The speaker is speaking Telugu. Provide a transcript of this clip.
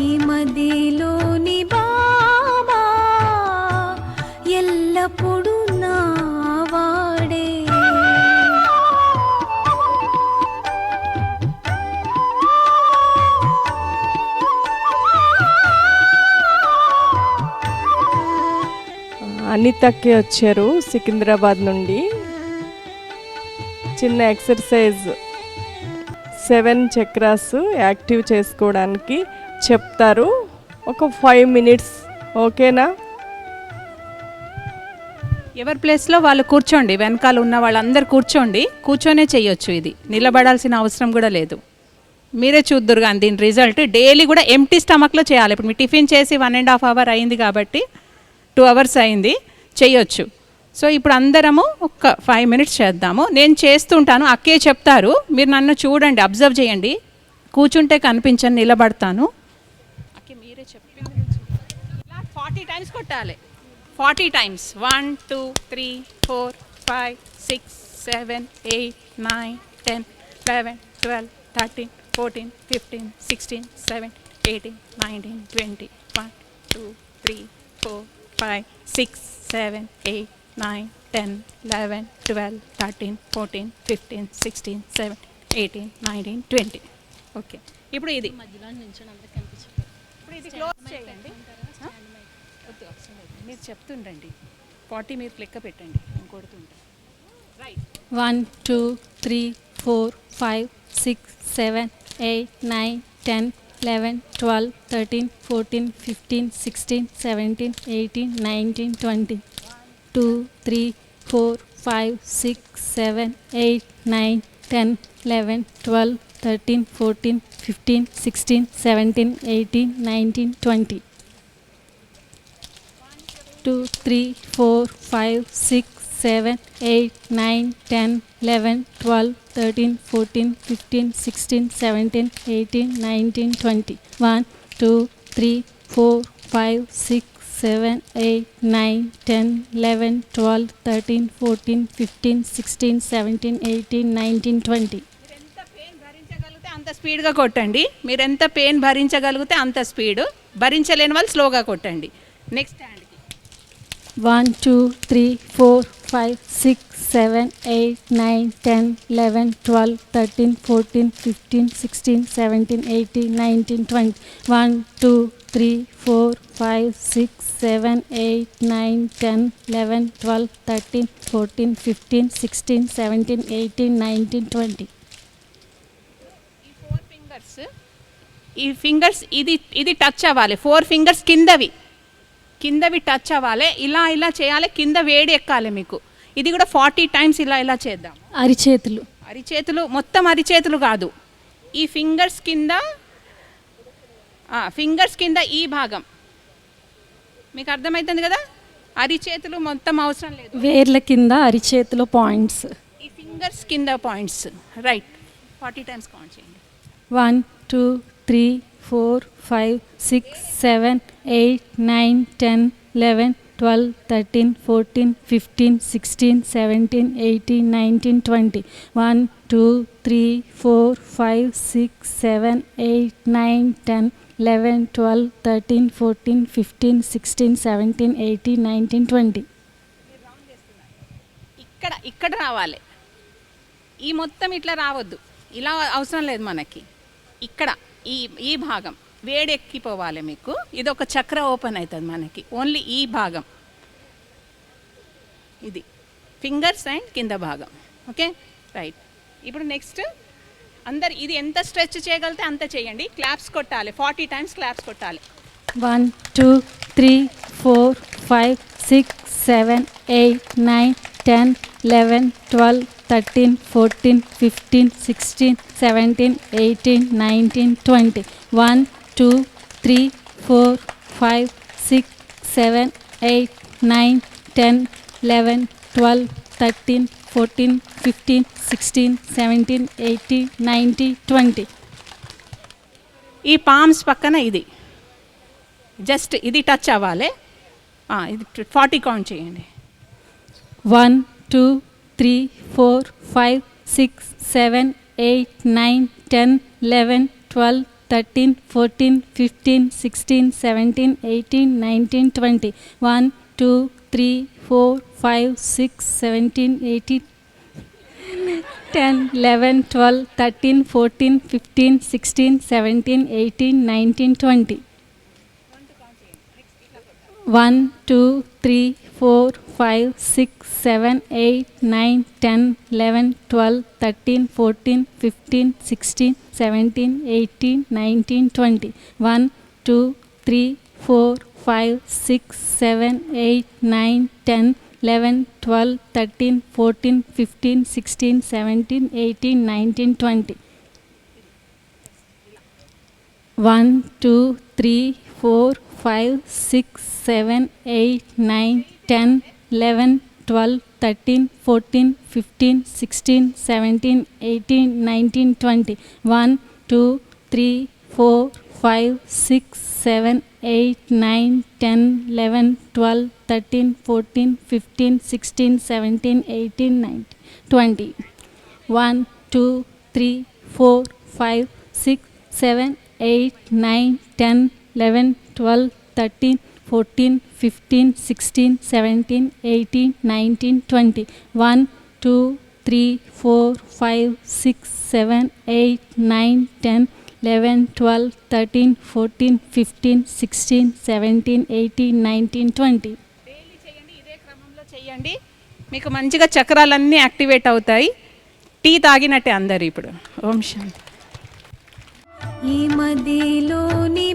ఈ మదిలోని బాబా ఎల్లప్పుడూ నావాడే. అనితకి వచ్చారు సికింద్రాబాద్ నుండి. చిన్న ఎక్సర్సైజ్ 7 చక్రాస్ యాక్టివ్ చేసుకోవడానికి చెప్తారు. ఒక 5 minutes. ఓకేనా? ఎవరి ప్లేస్లో వాళ్ళు కూర్చోండి. వెనకాల ఉన్న వాళ్ళందరూ కూర్చొనే చేయొచ్చు. ఇది నిలబడాల్సిన అవసరం కూడా లేదు. మీరే చూద్దురు కానీ దీని రిజల్ట్. డైలీ కూడా ఎంటీ స్టమక్లో చేయాలి. ఇప్పుడు మీరు టిఫిన్ చేసి 1.5 hour అయింది కాబట్టి 2 hours అయింది, చేయొచ్చు. సో ఇప్పుడు అందరము ఒక 5 minutes చేద్దాము. నేను చేస్తుంటాను, అక్కే చెప్తారు, మీరు నన్ను చూడండి, అబ్జర్వ్ చేయండి. కూర్చుంటే కనిపించని, నిలబడతాను. అక్కే మీరే చెప్పింది ఇలా 40 times కొట్టాలి. 40 times. 1 2 3 4 5 6 7 8 9 10 11 12 13 14 15 16 17 18 19 20 1 2 3 4 5 6 7 8 9 10 11 12 13 14 15 16 17 18 19 20. ఓకే, ఇప్పుడు ఇది మధ్యలో ఇప్పుడు ఇది క్లోజ్ చేయండి. మీరు చెప్తుండండి. 40 మీరు లెక్క పెట్టండి, నేను కొడుతుంటా. రైట్. 1 2 3 4 5 6 7 8 9 10 11 12 13 14 15 16 17 18 19 20. 2 3 4 5 6 7 8 9 10 11 12 13 14 15 16 17 18 19 20. 2 3 4 5 6 7 8 9 10 11 12 13 14 15 16 17 18 19 20. 1 2 3 4 5 6 7 8 9 10 11 12 13 14 15 16 17 18 19 20. ఎంత పెయిన్ భరించగలిగితే అంత స్పీడ్గా కొట్టండి. మీరు ఎంత పెయిన్ భరించగలిగితే అంత స్పీడ్. భరించలేని వాళ్ళు స్లోగా కొట్టండి. నెక్స్ట్ హ్యాండ్కి 1 2 3 4 5 6 7 8 9 10 11 12 13 14 15 16 17 18 19 20. 1 2 3 4 5 6 7 8 9 10 11 12 13 14 15 16 17 18 19 20. ఈ ఫింగర్స్ ఇది టచ్ అవ్వాలి. 4 fingers కిందవి టచ్ అవ్వాలి. ఇలా చేయాలి. కింద వేడి ఎక్కాలి మీకు. ఇది కూడా 40 times ఇలా చేద్దాం. అరిచేతులు మొత్తం అరిచేతులు కాదు, ఈ ఫింగర్స్ కింద ఈ భాగం మీకు అర్థమవుతుంది కదా. అరిచేతులు మొత్తం అవసరం లేదు, వేర్ల కింద అరిచేతుల పాయింట్స్, ఈ ఫింగర్స్ కింద పాయింట్స్. రైట్. 40 times కౌంట్ చేయండి. 1 2 3 4 5 6 7 8 9 10 11 12 13 14 15 16 17 18 19 20. 1 2 3 4 5 6 7 8 9 10 11 12 13 14 15 16 17 18 19 20. ఇక్కడ రావాలి. ఈ మొత్తం ఇట్లా రావద్దు, ఇలా అవసరం లేదు మనకి. ఇక్కడ ఈ భాగం వేడెక్కిపోవాలి మీకు. ఇది ఒక చక్ర ఓపెన్ అవుతుంది మనకి. ఓన్లీ ఈ భాగం, ఇది ఫింగర్స్ అండ్ కింద భాగం. Okay, right. ఇప్పుడు నెక్స్ట్ అందరు ఇది ఎంత స్ట్రెచ్ చేయగలిగితే అంత చేయండి. క్లాప్స్ కొట్టాలి. 40 times క్లాప్స్ కొట్టాలి. 1 2 3 4 5 6 7 8 9 10 11 12 13 14 15 16 17 18 19 20. 1 2 3 4 5 6 7 8 9 10 11 12 13 14 15 16 17 18 19 20. ఈ పామ్స్ పక్కన ఇది జస్ట్ ఇది టచ్ అవ్వాలి. ఇది 40 కౌంట్ చేయండి. 1 2 3 4 5 6 7 8 9 10 11 12 13, 14, 15, 16, 17, 18, 19, 20. 1, 2, 3, 4, 5, 6, 17, 18, 10, 11, 12, 13, 14, 15, 16, 17, 18, 19, 20. 1, 2, 3, 4, 5, 6, 7, 8, 9, 10, 11, 12, 13, 14, 15, 16, 17, 18, 19, 20. 1, 2, 3, 4, 5, 6, 7, 8, 9, 10, 11, 12, 13, 14, 15, 16, 17, 18, 19, 20. 1, 2, 3, 4, 5, 6, 7, 8, 9, 10, 11, 12, 13, 14, 15, 16, 17, 18, 19, 20. 1, 2, 3, 4, 5, 6, 7, 8, 9, 10, 11, 12, 13, 14, 15, 16, 17, 18, 19, 20. 1, 2, 3, 4, 5, 6, 7, 8, 9, 10, 11, 12, 13, 14, 15, 16, 17, 18, 19, 20. 1, 2, 3, 4, 5, 6, 7, 8, 9, 10, 11, 12, 13, 14, 15, 16, 17, 18, 19, 20. డైలీ చేయండి, ఇదే క్రమంలో చేయండి. మీకు మంచిగా చక్రాలన్నీ యాక్టివేట్ అవుతాయి. టీ తాగినట్టే అందరు ఇప్పుడు. ఓం శాంతి. ఈ మదిలోని